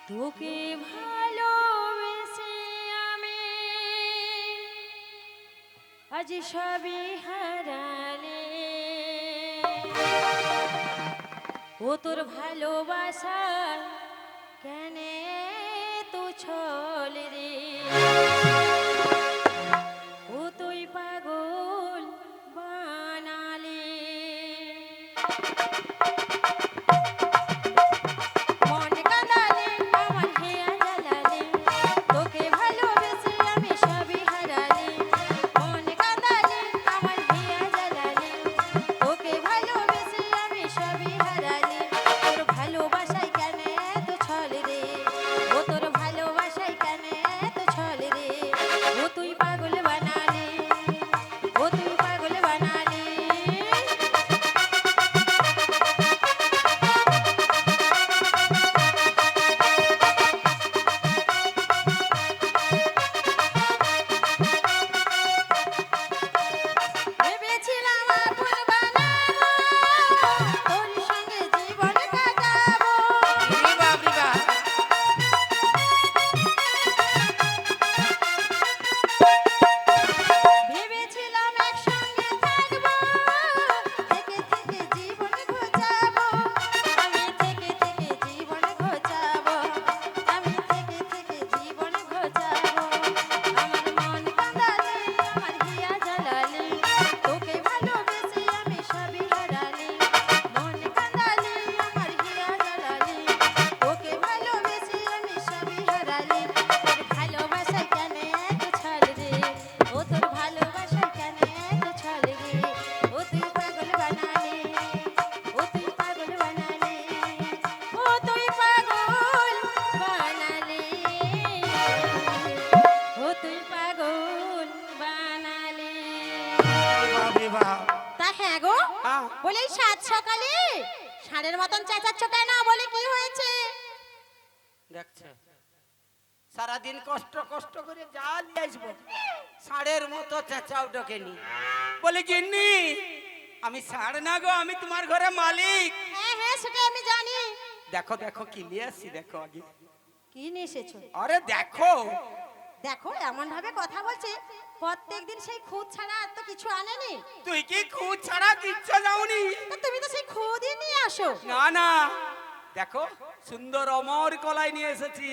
তোকে ভালোবেসে আমি আজ সবই হারালে, ও তোর ভালোবাসা কেন তো ছল রে, ও তুই পাগল বানালে। বলে সাত সকালে ষাঁড়ের মতন চেঁচাচ্ছ কেন? বলে কি হয়েছে? দেখছো সারাদিন কষ্ট কষ্ট করে যা নিয়ে আসবো, ষাঁড়ের মতো চেঁচাও ডোকেনি। বলে গিন্নি আমি ষাঁড় না গো, আমি তোমার ঘরে মালিক। হ্যাঁ হ্যাঁ সেটা আমি জানি। দেখো দেখো কি নিয়ে আসছি, দেখো আগে কি নিয়ে এসেছো? আরে দেখো দেখো এমন ভাবে কথা বলছে, প্রত্যেকদিন সেই খুদ ছাড়া আর তো কিছু আনেনি। তুই কি খুদ ছাড়া কিচ্ছু যাওনি? তুমি তো সেই খুদই নিয়ে আসো। না না, দেখো সুন্দর অমর কলাই নিয়ে এসেছি।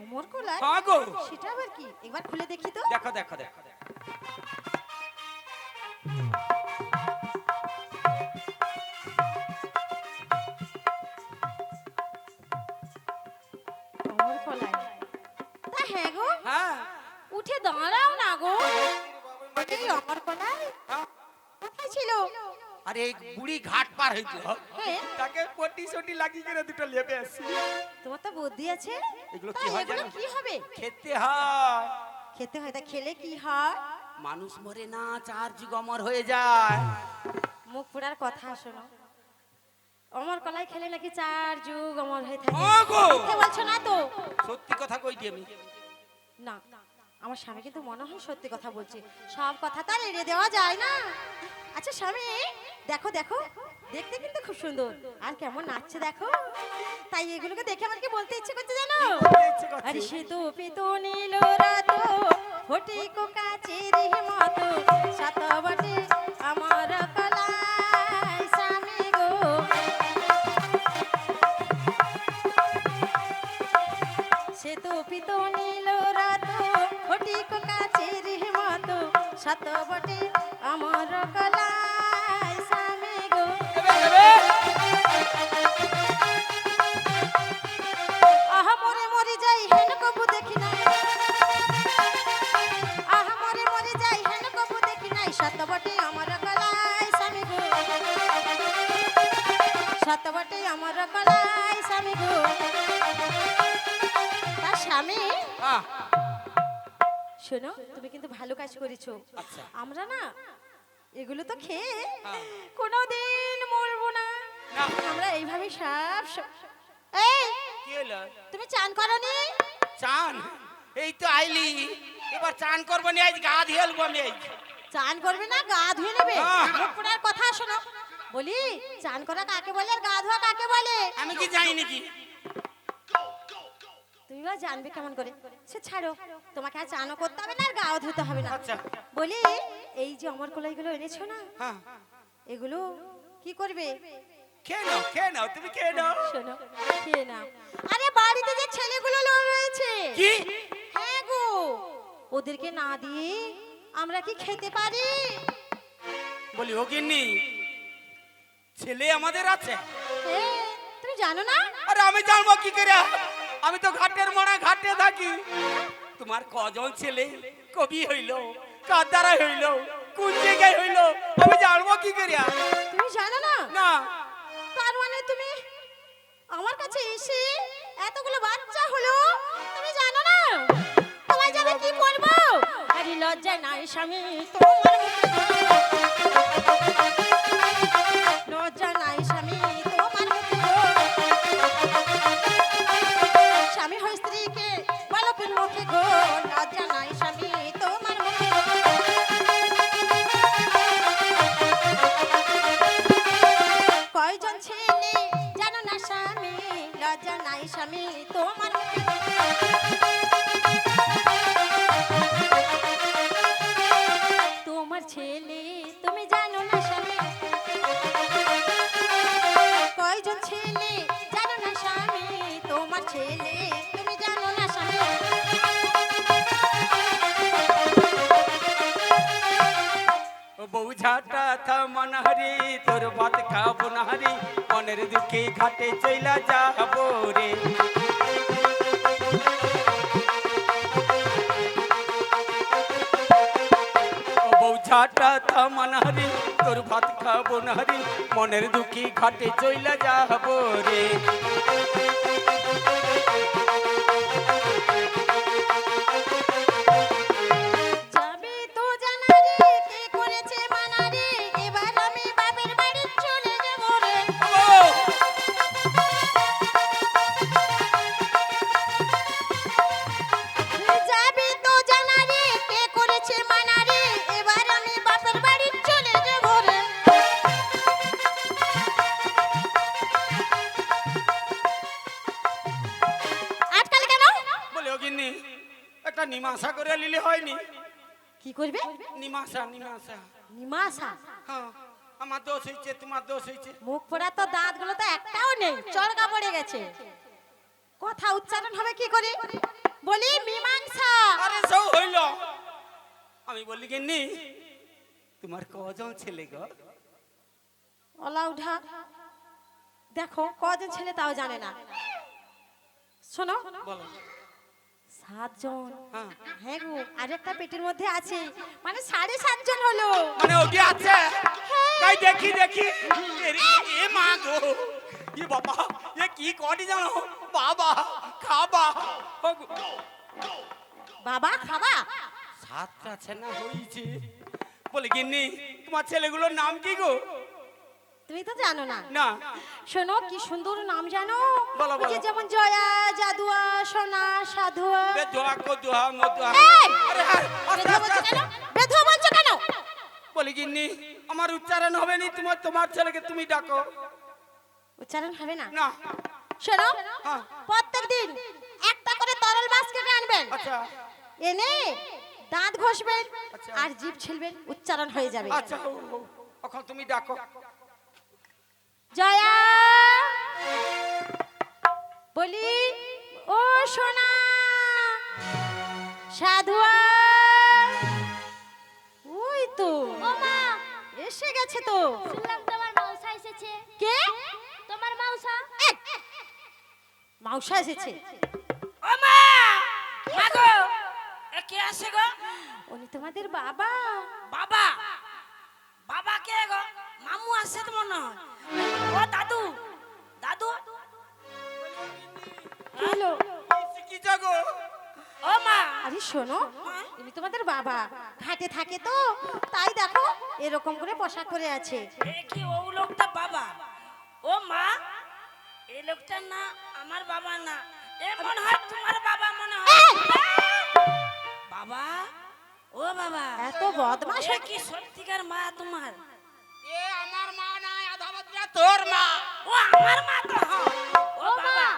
অমর কলাই? হ্যাঁ গো। সেটা আবার কি? একবার খুলে দেখি তো। দেখো দেখো দেখো অমর কলাই? তা হ্যাঁ গো। হ্যাঁ উঠে দাঁড়াও না গো। এই অমর কলাই হ্যাঁ। কোথায় ছিল? আরে এই বুড়ি ঘাট পার হইতো, হ্যাঁ। তাকে পটি সটি লাগিয়ে করে দুটো লেবে আসি। তোমার তো বুদ্ধি আছে। এগুলো তা কি হয় এগুলো জানো? কি হবে? খেতে হয়। খেতে হয়? তা খেলে কি হয়? মানুষ মরে না, চার যুগ অমর হয়ে যায়। মুখ পুরার কথা শোনো। অমর কলাই খেলে নাকি 4 যুগ অমর হয়ে থাকে। হ্যাঁ গো। মিথ্যে বলছো না তো? সত্যি কথা কই দি আমি। না, আমার স্বামী কিন্তু মনে হয় সত্যি কথা বলছে। সব কথা তো আর এড়িয়ে দেওয়া যায় না। আচ্ছা স্বামী, দেখো দেখো, দেখতে কিন্তু খুব সুন্দর, আর কেমন নাচছে দেখো। তাই এগুলোকে দেখে আমার কি বলতে ইচ্ছে করছে জানো? ইচ্ছে করছে? আরে সে তো পিতো নীল রাত ফটিক কাচের মতো সাত বটে আমার কলাই স্বামী গো। সে তো পিতো নীল রাত ফটিক কাচের মতো সাত বটে আমার কলাই স্বামী গো। আহা মরে মরে যাই হেন কবু দেখি নাই, আহা মরে মরে যাই হেন কবু দেখি নাই, সাত বটে আমার কলাই স্বামী গো, সাত বটে আমার কলাই স্বামী গো। তার স্বামী হ্যাঁ শোনো, তুমি কিন্তু ভালো কাজ করেছো। আচ্ছা। আমরা না এগুলো তো খেয়ে হ্যাঁ। কোনোদিন মরবো না। না। আমরা এইভাবে এই কি হলো? তুমি চান করনি? চান? এই তো আইলি, এবার চান করবো নি, আজ গা ধুয়ে এলবো আমি। চান করবে না গা ধুয়ে নেবে? হ্যাঁ। মুখ পোড়ার কথা শোনো। বলি চান করা কাকে বলে আর গা ধোয়া কাকে বলে? আমি কি জানি নাকি? আর জানবে কেমন করে? সে ছাড়ো, তোমাকে আর চানও করতে হবে না আর গাও ধুতে হবে না। আচ্ছা বলি, এই যে অমর কলাইগুলো এনেছো না, হ্যাঁ এগুলো কি করবে? খেয়ে নাও তুমি খেয়ে নাও। শোনো, খেয়ে নাও। আরে বাড়িতে যে ছেলেগুলো রয়েছে, কি হ্যাঁ গো, ওদেরকে না দিয়ে আমরা কি খেতে পারি? বলি ও গিন্নি, ছেলে আমাদের আছে? এ, তুমি জানো না? আরে আমি জানবো কি করে? আমি তো ঘাটের মোড়া ঘাটে থাকি। তোমার কজন ছেলে কবি হইল, কার দ্বারা হইল, কোন জায়গায় হইল, আমি জানবো কি করে? তুমি জানো না? না তার মানে তুমি আমার কাছে এসে এতগুলো বাচ্চা হলো, তুমি জানো না? তোমায় যাবে কি করবো? আরে লজ্জা নাই স্বামী তোমার মুখে, লজ্জা নাই স্বামী তোমার মুখে, স্বামী হয় স্ত্রীকে বালকের মুখে গো, লজ্জা নাই স্বামী তোমার মুখে। কয়জন ছেলে জানো না স্বামী, লজ্জা নাই স্বামী তোমার মুখে। তোমার ছেলে তুমি জানো না স্বামী, কয়জন ছেলে জানো না স্বামী, তোমার ছেলে তুমি জানো না স্বামী। ও বউ ঝাটা থামানাহারি, তোর ভাত খাবো নাহারি, মনের দুঃখে ঘাটে চইলা যাবো রে। ও বউ ঝাটা থামানাহারি, তোর ভাত খাবো নাহারি, মনের দুঃখে ঘাটে চইলা যাবো রে। যাবে তো জানা রে, কে করেছে মানা রে, এবার আমি বাপের বাড়ি চলে যাবো রে। যাবে তো জানা রে, কে করেছে মানা রে, এবার আমি বাপের বাড়ি চলে যাবো রে। আজকাল কেন? বলে ও গিন্নি, একটা নিমাশা করে নিলে হয়নি? কি করবে? নিমাশা নিমাশা। নিমাশা? হ্যাঁ, আমার দোষ হয়েছে, তোমার দোষ হয়েছে। মুখ পোড়া তো দাঁতগুলো তো একটাও নেই, চড়কা পড়ে গেছে। কথা উচ্চারণ হবে কি করে? বলি মীমাংসা। আরে সব হইল। আমি বলি গিন্নি, তোমার কজন ছেলে গো? ওলা উঠা দেখো, কজন ছেলে তাও জানে না। শোনো, বলো। 7 জন। হ্যাঁ, হ্যাঁ গো, আর একটা পেটের মধ্যে আছে, মানে 7.5 জন হলো। মানে ওকে আছে? তাই দেখি দেখি। এ মা গো, এ বাবা, এ কি করি জানো? বাবা খাবা। ও গো, বাবা খাবা? 7টা ছেলে হয়েছে। বলি গিন্নি, তোমার ছেলেগুলোর নাম কি গো? তুমি তো জানো না। না। শোনো, কি সুন্দর নাম জানো? বলো, ওই যে বলো। যেমন জয়া, জাদুয়া, সোনা, সাধুয়া। বে দোয়া কো দোয়া মদোয়া। এই! আরে আরে, আস্তে, বেধুয়া আস্তে, বলছো আস্তে। কেন? বেধুয়া বলছো কেন? বলি গিন্নি, আমার উচ্চারণ হবে নি, তোমার ছেলেকে তুমি ডাকো। উচ্চারণ হবে না? না। শোনো, হ্যাঁ। প্রত্যেকদিন একটা করে তরল মাছ কেটে আনবেন, আচ্ছা এনে দাঁত ঘষবেন আচ্ছা। আর জিভ ছিলবেন, উচ্চারণ হয়ে যাবে। আচ্ছা, এখন তুমি ডাকো। জয়া, বলি ও সোনা, সাধুয়া, ওই তো ও মা, এসে গেছে তো। শুনলাম তোমার মাউসা এসেছে। কে? তোমার মাউসা? মাউসা এসেছে? ও মা, মা গো, এ কে আসে গো? উনি তোমাদের বাবা। বাবা, বাবা কে গো? মামু আসে তো মনে হয়। ও দাদু, দাদু, হ্যালো, কি জাগো? ও মা, আরে শোনো, ইনি তোমাদের বাবা, ঘাটে থাকে তো, তাই দেখো এরকম করে পোশাক পরে আছে। এ কি ও লোকটা বাবা? ও মা, এই লোকটা না আমার বাবা না, এ মনে হয় তোমার বাবা মনে হয়। বাবা, ও বাবা, এত বদমাশ এ কি সত্যিকার মা তোমার? এ আমার মা না, আধা বদরা তোর মা। ও আমার মা তো। ও বাবা,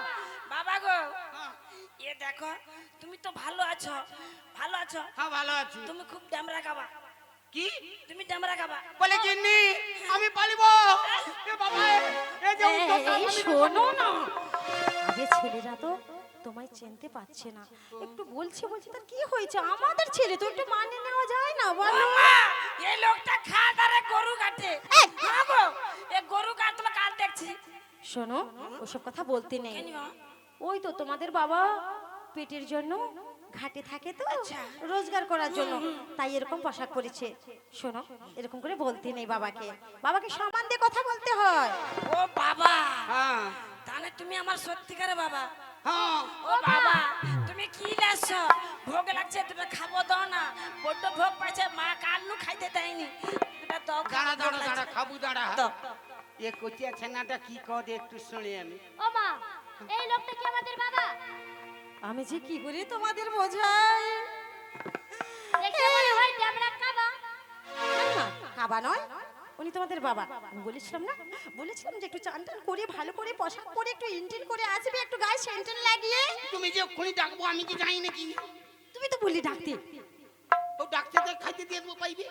বাবা গো, এ দেখো তুমি তো ভালো আছো, ভালো আছো। হ্যাঁ ভালো আছি। তুমি খুব ড্যামরা গাবা। কি তুমি ড্যামরা গাবা। বলে গিন্নি আমি পালিব? এ বাবা এ যে উত্তরটা এই আমি শোনো না, আগে ছেলেরা তো তোমায় চিনতে পারছে না, একটু বলছি তার কি হয়েছে? আমাদের ছেলে তো একটু মানিয়ে নেওয়া যায় না বলো? মা এই লোকটা খাদারে গরু কাটে। হ্যাঁ গো, এই গরু কাটতে কাল দেখছি। শোনো, ওসব কথা বলতে নেই। কেন মা? ওই তো তোমাদের বাবা পেটের জন্য ঘাটে থাকে তো, আচ্ছা। রোজগার করার জন্য, তাই এরকম পোশাক পরেছে। শোনো, এরকম করে বলতে নেই বাবাকে, বাবাকে সম্মান দিয়ে কথা বলতে হয়। ও বাবা, হ্যাঁ তাহলে তুমি আমার সত্যিকারে বাবা। হ্যাঁ ও বাবা, তুমি কি লাসছো? ভোগ লাগছে, তুমি খাবো দাও না। বড্ড ভোগ পাইছে, মা কালনু খাইতে দেয়নি। তুমি দাও, দাঁড়া ভোগ দাঁড়া লাগছে। দাঁড়া খাবু দাঁড়া। দাও। এ কচিয়া ছেনাটা কি কর একটু শুনি আমি। ও মা, এই লোকটা কি আমাদের বাবা? আমি যে কি করে তোমাদের বোঝাই? দেখে মনে হয় ড্যামরা কাবা। না, কাবা নয়, উনি তোমাদের বাবা। আমি বলেছিলাম না, বলেছিলাম যে একটু চান টান করে ভালো করে পোশাক পরে একটু ইন্টিন করে আসবে, একটু গায়ে সেন্টেন লাগিয়ে। তুমি যে খুনি ডাকবো আমি কি জানি নাকি? তুমি তো বললি ডাকতে। ও ডাকতে তো খাইতে দিয়ে দেবো পাইবে।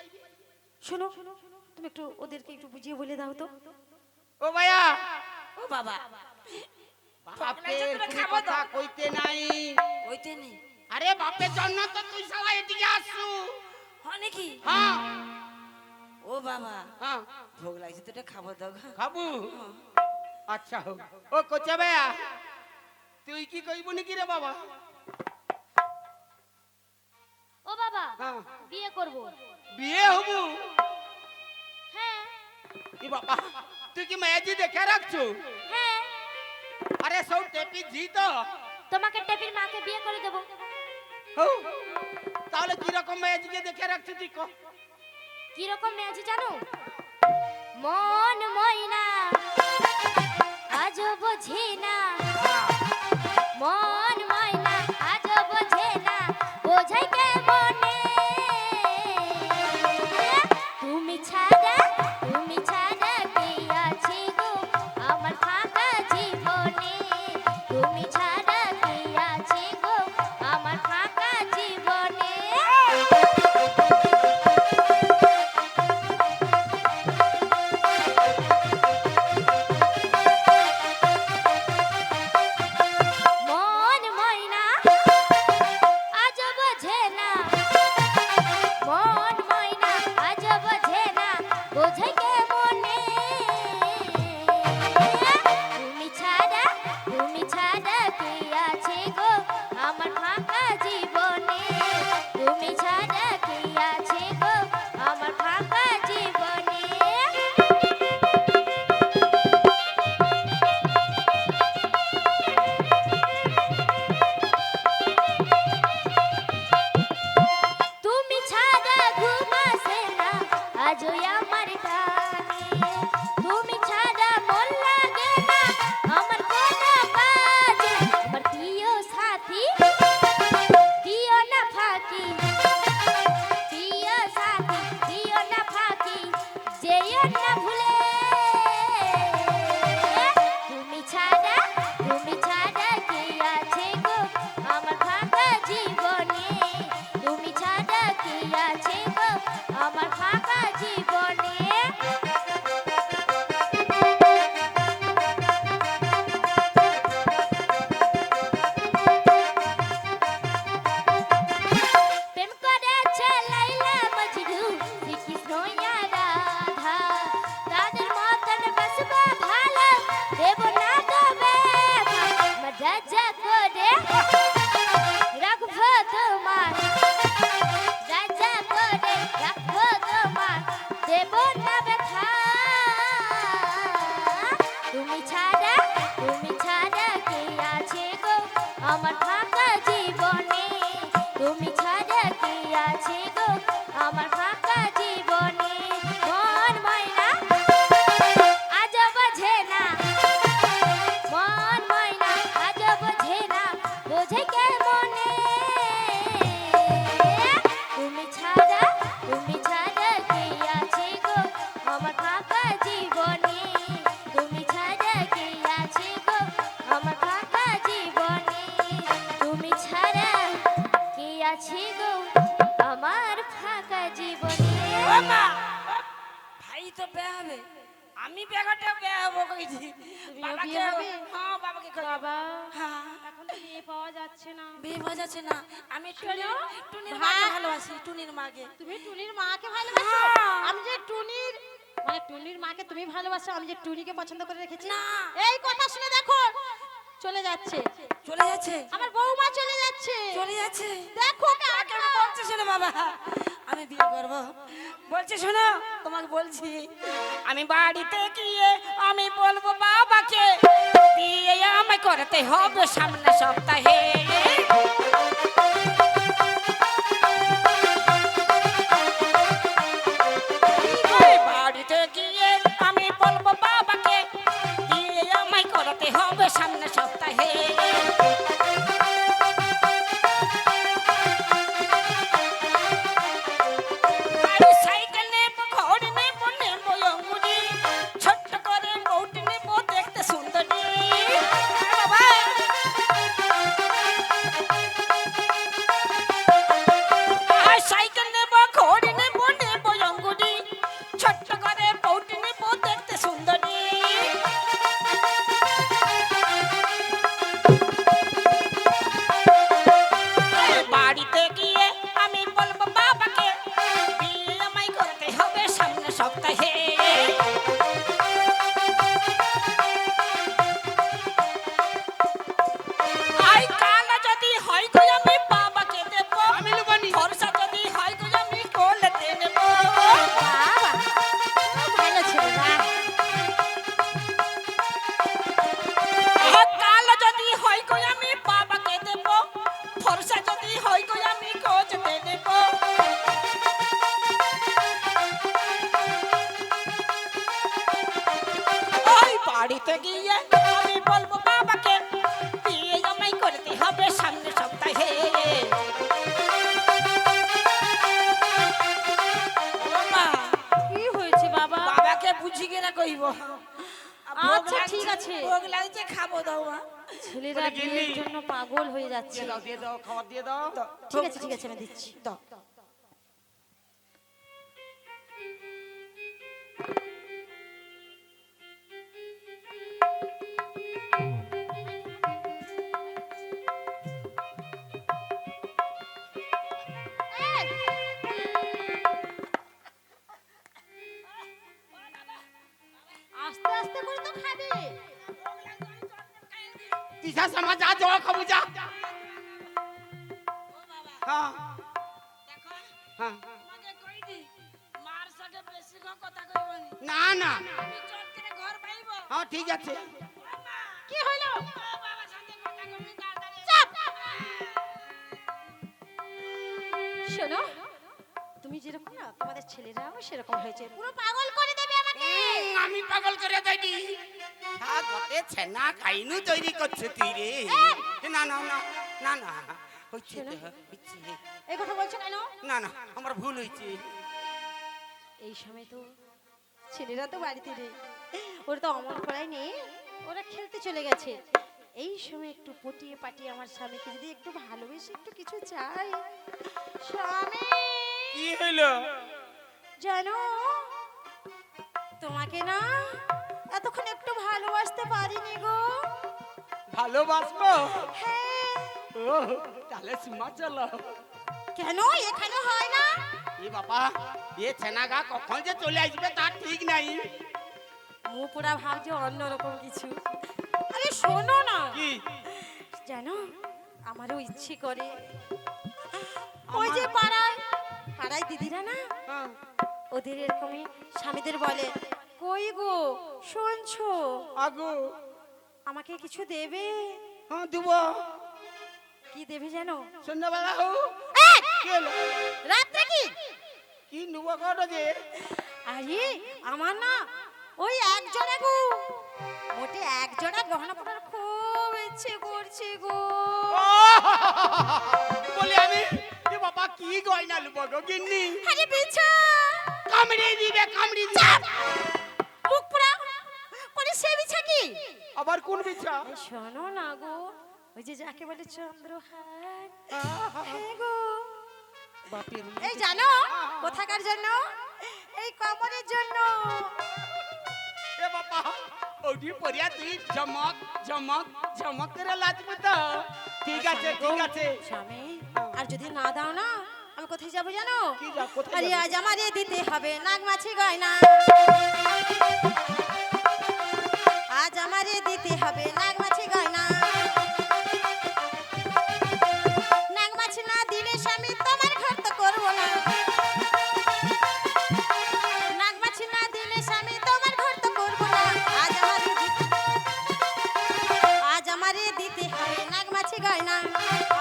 শোনো, তুমি একটু ওদেরকে একটু বুঝিয়ে বলে দাও তো। ও ভাইয়া ও বাবা, বাপের তোরা কোনো খাবো কথা তো। কইতে নাই। কইতে নেই। আরে বাপের জন্য তো তুই সবাই এদিকে আসছু। হয় নাকি? হ্যাঁ ও বাবা, হ্যাঁ ভোগ লাগছে তো, এটা খাবো দাও গো। খাবু। আচ্ছা হোক। ও কোচা ভাইয়া তুই কি কইব নাকি রে বাবা? ও বাবা, হ্যাঁ বিয়ে করব। বিয়ে হবু? হ্যাঁ কি বাবা তুই কি মেয়েজি দেখে রাখছু? হ্যাঁ, আরে সব টেপি জি তো। তোমাকে টেপির মাকে বিয়ে করে দেব। হৌ, তাহলে কি রকম মেয়েজিকে দেখে রাখছু তুই ক? কি রকম মেয়ে জানো? মন ময়না আজও বোঝে না, মন ময়না আজও বোঝে না, বোঝাই কে মনে। তুমি ছাড়া কে আছে গো আমার ফাঁকা জীবনে, তুমি ছাড়া কে আছে গো আমার ফাঁকা জীবনে। মন ময়না আজ বোঝে না, মন ময়না আজ বোঝে না, বোঝে কে মনে। তুমি ছাড়া কে আছে গো আমার ফাঁকা জীবনে, তুমি ছাড়া কে আছে গো আমার ফাঁকা জীবনে। তুমি ছাড়া ঘুম আসে না আজও আমার টানে, তুমি ছাড়া মন লাগে না আমার কোনো কাজে। আমার প্রিয় সাথী দিও না ফাঁকি, প্রিয় সাথী দিও না ফাঁকি, যেও না ভুলে। তুমি ছাড়া কে আছে গো আমার ফাঁকা জীবনে, তুমি ছাড়া কে আছে গো আমার ফাঁকা জীবনে। প্রেম করেছে লাইলা মজনু, শ্রীকৃষ্ণ আর রাধা, তাদের মতন বাসবা ভালো, দেব না তবে মজা করে রাখবো তোমার, রাজা করে রাখবো তোমার, দেব না ব্যথা। তুমি ছাড়া কে আছে গো আমার ফাঁকা জীবনে, তুমি ছাড়া কে আছে গো আমার ফাঁকা জীবনে। মন ময়না আজ বোঝে না, মন ময়না আজ বোঝে না, বোঝে কে মনে। তুমি ছাড়া কে আছে গো আমার ফাঁকা জীবনে, তুমি ছাড়া কে আছে গো আমার ফাঁকা জীবনে। আছে গো আমার ফাঁকা জীবনে ও মা ভাই তো বিয়ে হবে আমি বেগাটা বিয়ে হবো কইছি বাবাকে বিয়ে হবে? হ্যাঁ বাবাকে কই বাবা হ্যাঁ এখন তো বিয়ে পাওয়া যাচ্ছে না। বিয়ে হয়ে যাচ্ছে না আমি টুনির টুনির ভাই। মাকে ভালোবাসি টুনির মাকে তুমি টুনির মাকে ভালোবাসো? হ্যাঁ। আমি যে টুনির মানে টুনির মাকে তুমি ভালোবাসো, আমি যে টুনিকে পছন্দ করে রেখেছি। না। এই কথা শুনে দেখো চলে যাচ্ছে, চলে যাচ্ছে আমার বৌমা চলে যাচ্ছে। চলে যাচ্ছে দেখো কাকে বলছে শোনো বাবা আমি বিয়ে করব বলছে শোনো তোমাকে বলছি আমি বাড়িতে গিয়ে আমি বলবো বাবাকে বিয়ে আমায় করতে হবে সামনে সপ্তাহে বাড়িতে গিয়ে আমি বলবো বাবাকে বিয়ে আমায় করতে হবে সামনে সপ্তাহে আরে সাইকেল নেব ঘর নেব নেব অঙ্গুরি ছোট্ট করে বউটি নেব দেখতে সুন্দরী বাবা আর সাইকেল নেব ঘর নেব নেব অঙ্গুরি ছোট্ট করে বউটি নেব দেখতে সুন্দরী বাড়িতে গিয়ে আমি বলবো বাবাকে বিয়ে আমায় করতে হবে সামনে সপ্তাহে আই কাল যদি হয় গো আমি বাবাকে দেব আমি লুবানি। ভরসা যদি হয় গো আমি কোলেতে নেব বাবা ভালো ছেলে বাহ। কাল যদি হয় গো আমি বাবাকে দেব ভরসা যদি হয় গো আমি কোচতে নেব ওই বাড়িতে গিয়ে আমি বলবো বাবাকে বিয়ে আমায় করতে হবে সামনে সপ্তাহে ও মা, কি হয়েছে বাবা? বাবাকে বুঝি কিনা কইব আচ্ছা, ঠিক আছে। ভোগ লাগছে খাবো দাও মা ছেলেরা বলে গিন্নি। বিয়ের জন্য পাগল হয়ে যাচ্ছে। দিয়ে দাও খাবার দিয়ে দাও ঠিক আছে ঠিক আছে আমি দিচ্ছি। দাও আস্তে আস্তে করে তো খাবে। তিসা সমা যা জল খাবো যা হ্যাঁ দেখো হ্যাঁ তোমাকে কই দি মার সাথে বেশি কথা কইবনি না না আমি চট করে ঘর পাইবো হ্যাঁ ঠিক আছে কি হলো? বাবার সাথে কথা কইবি তাড়াতাড়ি চাপ। শোনো তুমি যেরকম না তোমাদের ছেলেরাও সেরকম হয়েছে, পুরো পাগল করে দেবে আমাকে। আমি পাগল করে দেই হ্যাঁ ঘটে ছেনা খাইনু তৈরি করছে তুই রে না না না না না হচ্ছে তো, হচ্ছে। এই কথা বলছো কেন? না না আমার ভুল হয়েছে এই সময় তো ছেলেরা তো বাড়িতে নেই, ওরা তো অমন করাই নেই, ওরা খেলতে চলে গেছে। এই সময় একটু পটিয়ে পাটিয়ে আমার স্বামীকে যদি একটু ভালোবেসে একটু কিছু চাই। স্বামী কি হইলো জানো তোমাকে না এতক্ষণ একটু ভালোবাসতে পারিনি গো। ভালোবাসবো হ্যাঁ। ও তাহলে সুমা চলো কেন এখানে হয় না? এ বাবা এ ছেনাগা কখন যে চলে আসবে তার ঠিক নাই মুপুরা ভাবছে অন্যরকম কিছু। আরে শোনো না, কি জানো আমারও ইচ্ছে করে ওই যে পাড়ায় পাড়ায় দিদিরা না হ্যাঁ, ওদের এরকমই স্বামীদের বলে কই গো শুনছো আগো আমাকে কিছু দেবে? হ্যাঁ দিব কি দেবে জানো? সন্ধ্যাবেলা হো এই, কি হলো? রাত্রে কি? কি নেবো কটা যে আরে আমার না ওই এক জোড়া গো, মোটে এক জোড়া গহনা পরার খুব ইচ্ছে করছে গো। বলি আমি এ বাবা কি গয়না লুবো গো গিন্নি আরে বিছা কামড়ে দিবে কামড়ে দিবে মুখ পুরা করে সে বিছা কি? আবার কোন বিছা এই শোনো না গো, ওই যে যাকে বলে চন্দ্রহার, হ্যাঁ গো বাপের এই জানো কোথাকার জন্য? এই কবরের জন্য। এ বাবা ওডি পরিয়া তুই জমক জমক জমক করে লাজবো তো। ঠিক আছে ঠিক আছে। স্বামী আর যদি না দাও না আমি কোথায় যাবো জানো? কি যা কোথায় আরে যাবে? আজ আমারে দিতে হবে নাগমাছি গয়না। আজ আমারে দিতে হবে নাগমাছি গয়না। নাগমাছি না দিলে স্বামী তোমার ঘর তো করবো না। নাগমাছি না দিলে স্বামী তোমার ঘর তো করবো না। আজ আমারে দিতে হবে নাগমাছি গয়না।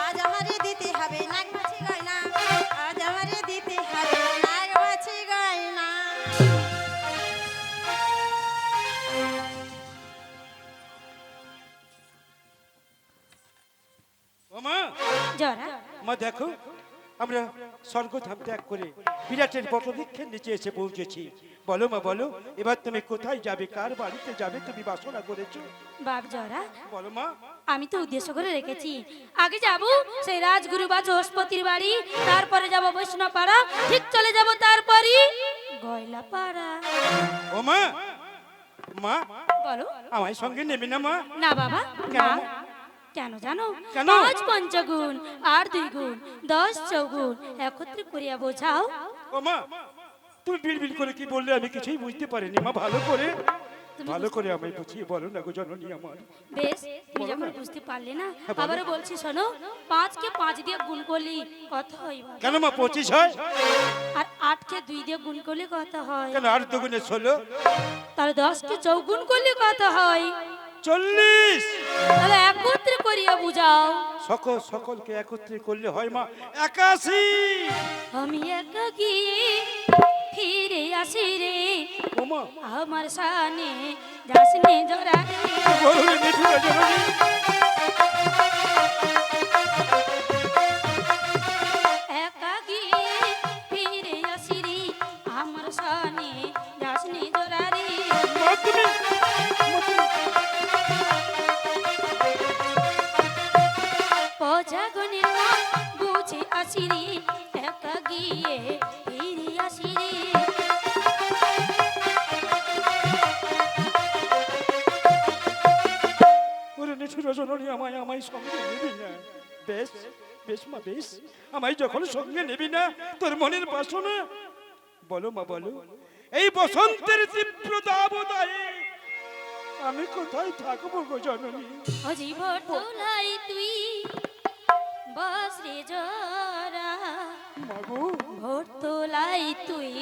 আজ আমারে দিতে হবে নাগমাছি গয়না। আজ আমারে দিতে হবে নাগমাছি গয়না। ও মা, জরা মা দেখো আমরা স্বর্গধাম ত্যাগ করে বিরাটের বটবৃক্ষের নিচে এসে পৌঁছেছি। বলো মা বলো, এবার তুমি কোথায় যাবে, কার বাড়িতে যাবে তুমি বাসনা করেছো? বাপ জরা বলো মা। আমি তো উদ্দেশ্য করে রেখেছি আগে যাব সেই রাজগুরু বা জোসপতির বাড়ি, তারপরে যাব বৈষ্ণবপাড়া, ঠিক চলে যাব তারপরই গয়লাপাড়া। ও মা, মা বলো। আমায় সঙ্গে নেবে না মা? না বাবা কেন? না। কেন জানো? কেন? 5 পঞ্চগুণ আর 2 গুণ 10 চৌগুণ একত্রে করিয়া বোঝাও। ও মা, তুমি বিড়বিড় করে কি বললে আমি কিছুই বুঝতে পারিনি মা। ভালো করে ভালো করে আমায় বুঝিয়ে বলো না গো জননী আমার। বেশ, তুমি যখন বুঝতে পারলে না আবারও বলছি শোনো। 5 কে 5 দিয়ে গুণ করলি কত হয় বলো? কেন মা 25 হয়? আর 8 কে 2 দিয়ে গুণ করলে কত হয়? কেন 8 দুগুণে 16? তাহলে 10 কে চৌগুণ করলে কত হয়? 40। তাহলে একত্রে করিয়া বুঝাও। সকলকে একত্রে করলে হয় মা 81। আমি একা গিয়ে ফিরে আসি রে, ও মা, আমার সানে যাসনে জরা রে। বলো রে মিঠুরা জননী। একা গিয়ে ফিরে আসি রে, আমার সানে যাসনে জরা রে। মা তুমি পজাগনের মন বুঝে আসি রে, একা গিয়ে ফিরে আসি রে। ওরে মিঠুরা জননী আমায় সঙ্গে নেবি না? বেশ বেশ মা বেশ, আমায় যখন সঙ্গে নেবি না তোর মনের বাসনা বলো মা বলো। এই বসন্তের তীব্র দাবদাহে আমি কোথায় থাকবো গো জননী? অজি ভোর তোলাই তুই বস রে জরা, মাগো ভোর তোলাই তুই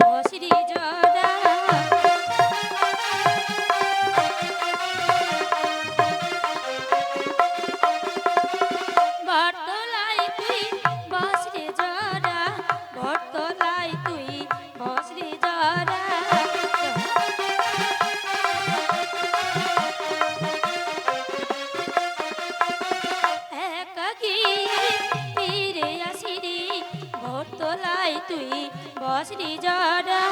বস রে জরা। ভোর তোলাই তুই বস রে জরা, ভোর তোলাই তুই বস রে জরা। একাকি ফিরে আসি রে, ভোর তোলাই তুই বসরি জরা।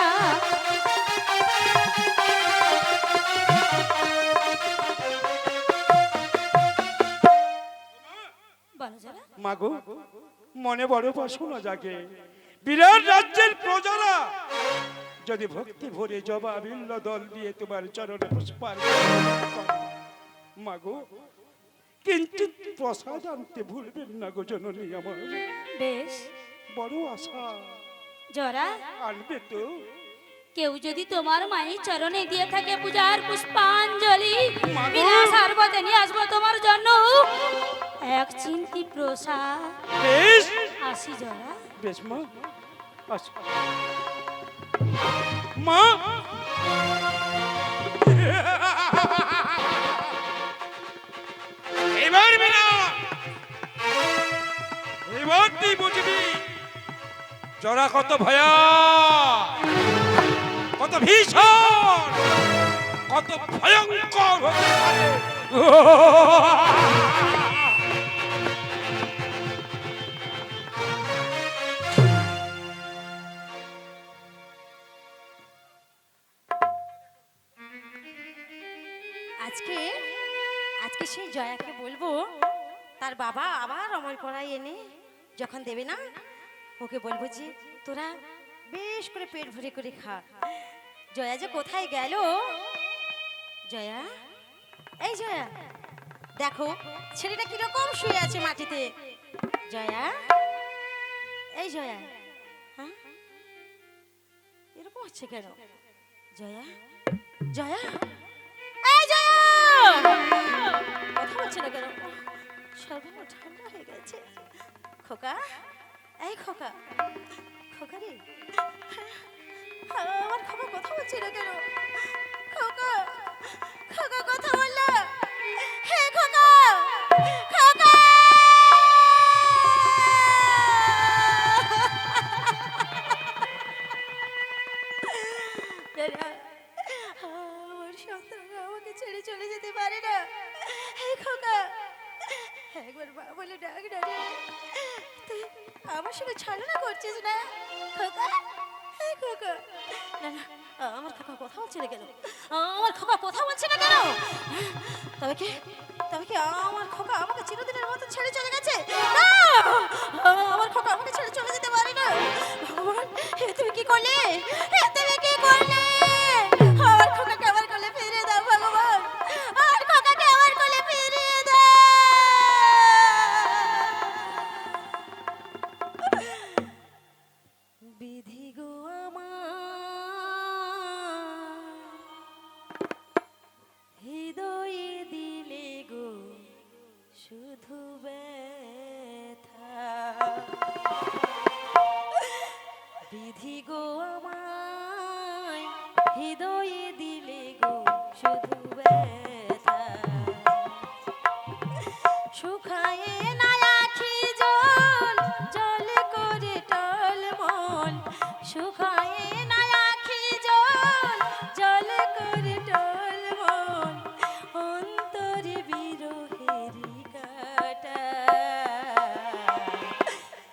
বলো জরা। মাগো মনে বড় বাসনা জাগে, বিরাট রাজ্যের প্রজারা যদি ভক্তি ভরে জবা বিল্ল দল দিয়ে তোমার চরণে পুষ্পার্ঘ্য করে। মাগো কিঞ্চিৎ প্রসাদ আনতে ভুলবেন না গো জননী আমার। বেশ বড় আশা জরা, আনবে তো? কেউ যদি তোমার মায়ের চরণে দিয়ে থাকে পূজার পুষ্পাঞ্জলি, মাগো। বিনা সার্বতে নিয়ে আসবো তোমার জন্য এক চিন্তি প্রসাদ। বেশ আসি জরা। বেশ মা আচ্ছা মা। এবার বিনা এবার তুই বুঝবি জরা কত ভয়া, কত ভীষণ, কত ভয়ঙ্কর হতে পারে। আজকে আজকে সেই জয়াকে বলবো তার বাবা আবার অমর করাই এনে যখন দেবে না ওকে বলবো যে তোরা বেশ করে পেট ভরে করে খা। জয়া যে কোথায় গেল? জয়া, এই জয়া, দেখো ছেলেটা কিরকম শুয়ে আছে মাটিতে। জয়া, এই জয়া, হ্যাঁ এরকম হচ্ছে কেন? জয়া, জয়া, এই জয়া, কথা বলছে না কেন? সর্বমোট ঠান্ডা হয়ে গেছে। খোকা, এই খোকা, খোকা রে, আমার খোকা কথা বলছে না কেন? খোকা, খোকা কথা বললা, হে খোকা, খোকা। আমার সন্তান আমাকে ছেড়ে চলে যেতে পারে না। হে খোকা, একবার মা বলে ডাক না রে। তুই আমার সঙ্গে ছলনা করছিস না খোকা? হে খোকা, না না, আমার খোকা কথা বলছে না কেন? আমার খোকা কথা বলছে না কেন? তবে কি আমার খোকা আমাকে চিরদিনের মতো ছেড়ে চলে গেছে? না, আমার খোকা আমাকে ছেড়ে চলে যেতে পারে না। ভগবান, এ তুমি কি করলে? এ তুমি কি করলে? আমার খোকাকে আমার কোলে ফিরিয়ে দাও ভগবান, আমার খোকাকে আমার কোলে ফিরিয়ে দাও। বিধি গো আমার হৃদয়ে দিলে গো শুধু ব্যথা। বিধি গো আমায় হৃদয়ে দিলে গো শুধু ব্যথা। শুকায়ে না আখি জল, জল করে টলমল। শুকায়ে না আখি জল, জল করে টলমল। অন্তরে বিরহেরি কাটা।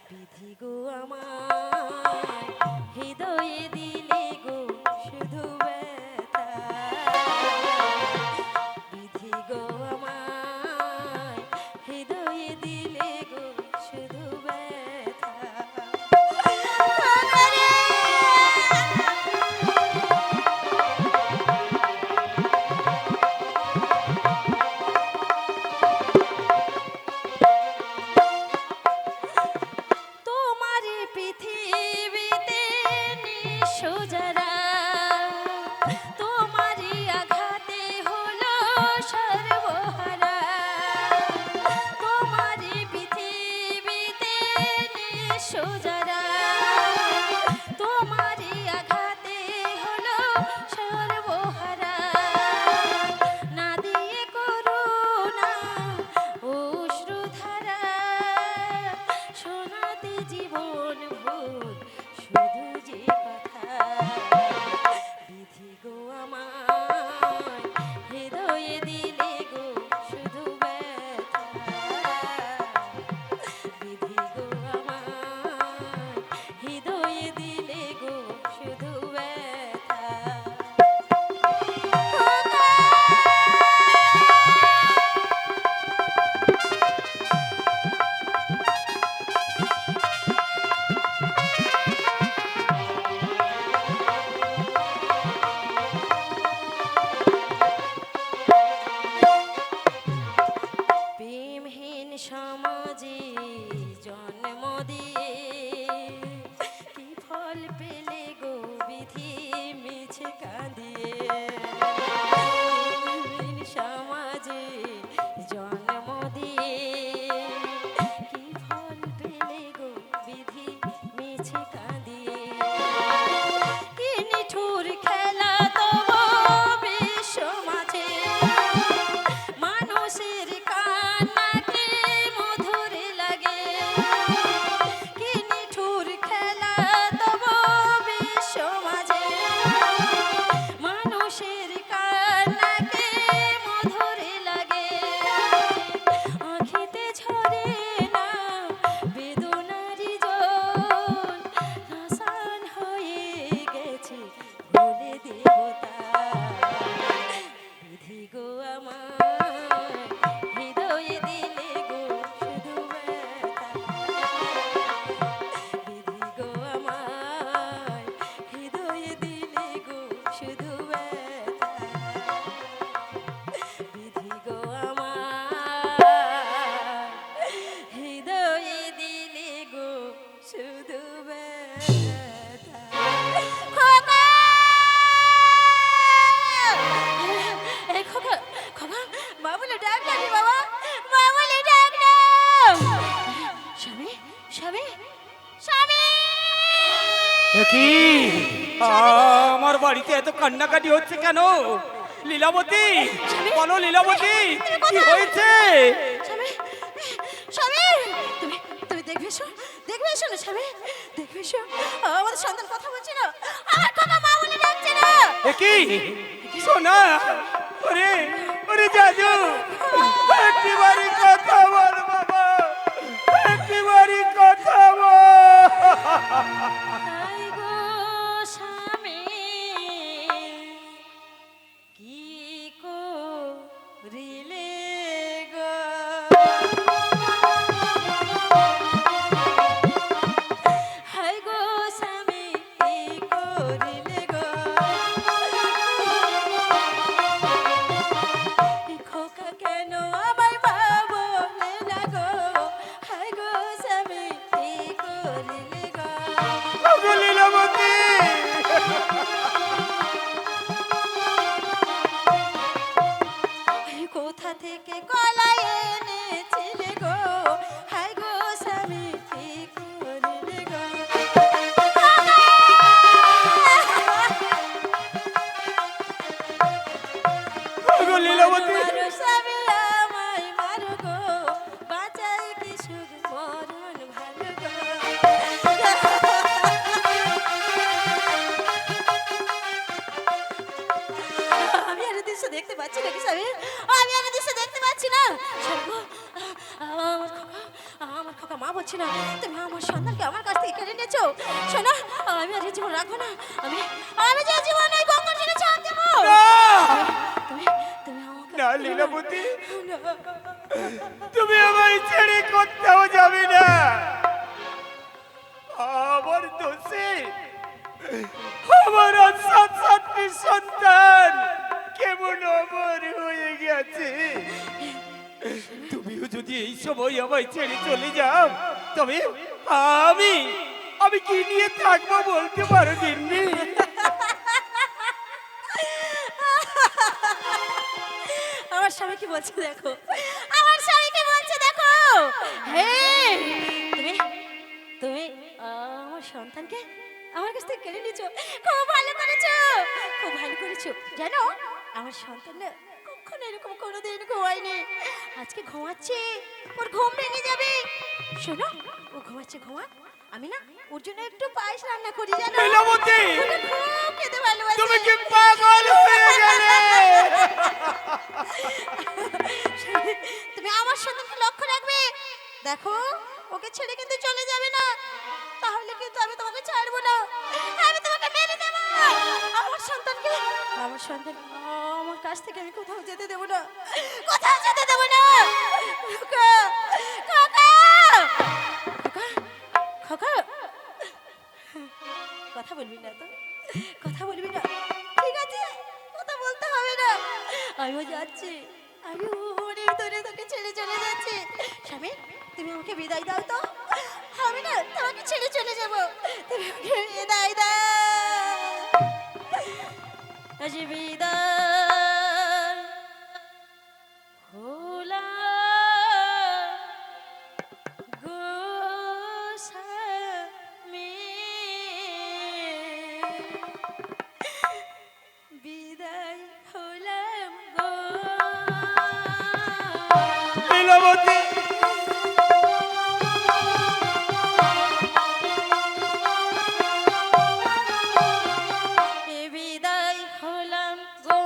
বিধি গো আমায় হৃদয়ে দিলে গো শুধু ব্যথা। বিধি গো আমায় হৃদয়ে দিলে গো শুধু ব্যথা। তোমারই পৃথিবীতে নিঃস্ব যারা, তোমারই আঘাতে হলো সর্বহারা। তোমারই পৃথিবীতে নিঃস্ব যারা, তোমারই আঘাতে হলো সর্বহারা। না দিয়ে করুণা অশ্রুধারা, শোনাতে জীবন ভোর শুধু যে কথা। বিধি গো আমায় হৃদয়ে দিলে গো শুধু ব্যথা। বিধি গো আমায় হৃদয়ে দিলে গো শুধু ব্যথা। প্রেমহীন সমাজে জন্ম দিয়ে কি ফল পেলে গো বিধি মিছে কাঁদিয়ে। প্রেমহীন সমাজে জন্ম দিয়ে কি ফল পেলে গো বিধি মিছে কাঁদিয়ে। কি নিঠুর খেলা তবু বিশ্ব মাঝে, মানুষের কান্নাকে মধুর লাগে। কি নিঠুর খোকা! এই খোকা, খোকা, মা বলে ডাক নাকি বাবা? মা বলে ডাক না! স্বামী, স্বামী, স্বামী! কি আমার বাড়িতে এত কান্নাকাটি হচ্ছে কেন? লীলাবতী, বলো লীলাবতী, কি হয়েছে? স্বামী, স্বামী! তুমি তুমি দেখবে এসো, দেখবে এসো না স্বামী, দেখবে এসো। আমাদের সন্তান কথা বলছে না, আমার খোকা মা বলে ডাকছে না। কি সোনা? ওরে ওরে জাদু, একটিবারই কথা বল বাবা, একটিবারই কথা বল। আই গো স্বামী, কি করিলে গো? হাই গো স্বামী, কি করিলে গো? খোকা কেন আমায় মা বলে না গো? হাই গো স্বামী, কি করিলে গো? ওগো লীলাবতী, এই কোথা থেকে কলাই এনেছিলে গো? হাই গো স্বামী, কি করিলে গো? ওগো লীলাবতী, মারো স্বামী, আমায় মারো গো, বাঁচাই কি সুখ মরণ ভালো গো। আমি আর এই দৃশ্য দেখতে পাচ্ছি নাকি স্বামী? আমি আর এই দৃশ্য দেখতে পাচ্ছি না। স্বামী গো, আমার খোকা মা বলছি না, তুমি আমার সন্তানকে আমার কাছ থেকে কেড়ে নিয়েছো। শোনো, আমি আর এই জীবন রাখবো না। আমি আমি যে জীবন এই গঙ্গার জলে চাপ দেবো। তুমি তুমি আমাকে না লীলাবতী, না। তুমি আমায় ছেড়ে কোথাও যাবে না। আমার দোষে আমার সাত সাতটি সন্তান কেমন অমর হয়ে গেছে। তুমিও যদি এই সময় আমায় ছেড়ে চলে যাও, তবে আমি আমি কি নিয়ে থাকবো বলতে পারো দিননি? আমার স্বামী কি বলছে দেখো, আমার স্বামী কি বলছে দেখো। হে, তুমি তুমি আমার সন্তানকে আমার কাছ থেকে কেড়ে নিয়েছো। খুব ভালো করেছো, খুব ভালো করেছো। জানো, আমার সন্তান না কখনো এরকম কোনোদিন ঘুমায়নি। আজকে ঘুমাচ্ছে, ওর ঘুম ভেঙে যাবে। শোনো, ও ঘুমাচ্ছে, ঘুমা। আমি না ওর জন্য একটু পায়েস রান্না করি, জানো। লীলাবতী, ওকে খুব খেতে ভালোবাসে। তুমি কি পাগল হয়ে গেলে? তুমি আমার সন্তানকে লক্ষ্য রাখবে। দেখো, ওকে ছেড়ে কিন্তু চলে যাবে না, তাহলে কিন্তু আমি তোমাকে ছাড়বো না, আমি তোমাকে মেরে দেবো। আমার সন্তানকে, আমার সন্তান আমার কাছ থেকে আমি কোথাও যেতে দেবো না, কোথাও যেতে দেবো না। খোকা, খোকা, খোকা, খোকা, কথা বলবি না তো, কথা বলবি না? ঠিক আছে, কথা বলতে হবে না। আমিও যাচ্ছি, আমি অনেক দূরে তোকে ছেড়ে চলে যাচ্ছি। স্বামী, তুমি আমাকে বিদায় দাও তো, আমি না তোমাকে ছেড়ে চলে যাব। তুমি আমাকে বিদায় দাও, আজ বিদায় হলাম গো স্বামী, বিদায় হলাম গো। লীলাবতী, বিদায় হলাম গো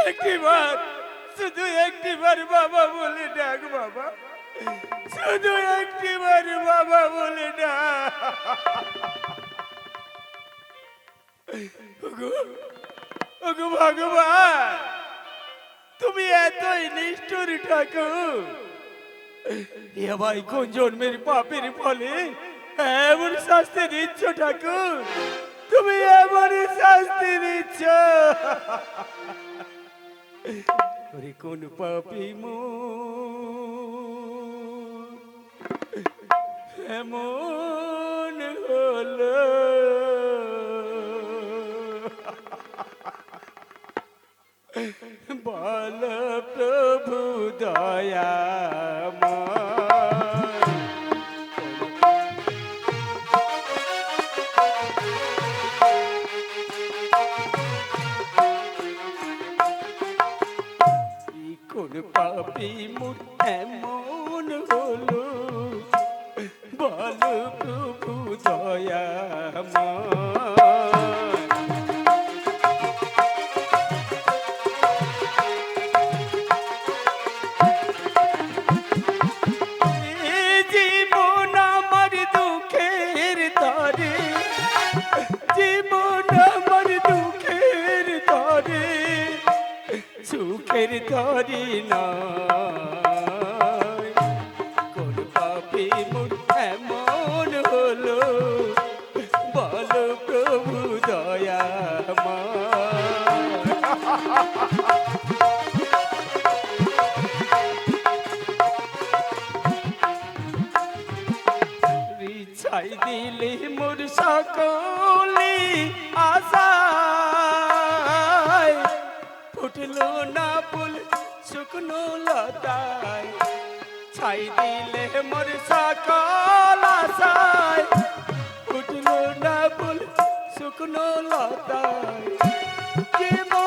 একটিবার, শুধু একটিবার বাবা বলে ডাক বাবা, শুধু একটিবার বাবা বলে ডাক। ওগো, ওগো ভগবান, তুমি এতই নিষ্ঠুর ঠাকুর। এ ভাই কোন জন্মের পাপের ফলে এমন শাস্তি দিচ্ছ ঠাকুর, তুমি এমন শাস্তি দিচ্ছ। ওরে কোন পাপি এমন হলো, বল প্রভু দয়াময়। কোন পাপি মোর এমন হলো, বল প্রভু দয়াময়। জীবন আমার দুঃখের তরে, জীবন আমার দুঃখের তরে, সুখের তরে নয়। কোন পাপে মোর এমন হলো, বল প্রভু দয়াময়। ছাই দিলে মোর সকলি আশা, ফুটলো না ফুল শুকনো লতায়। ছাই দিলে মোর সকল আশায়, ফুটলো না ফুল শুকনো লতায়। জীবন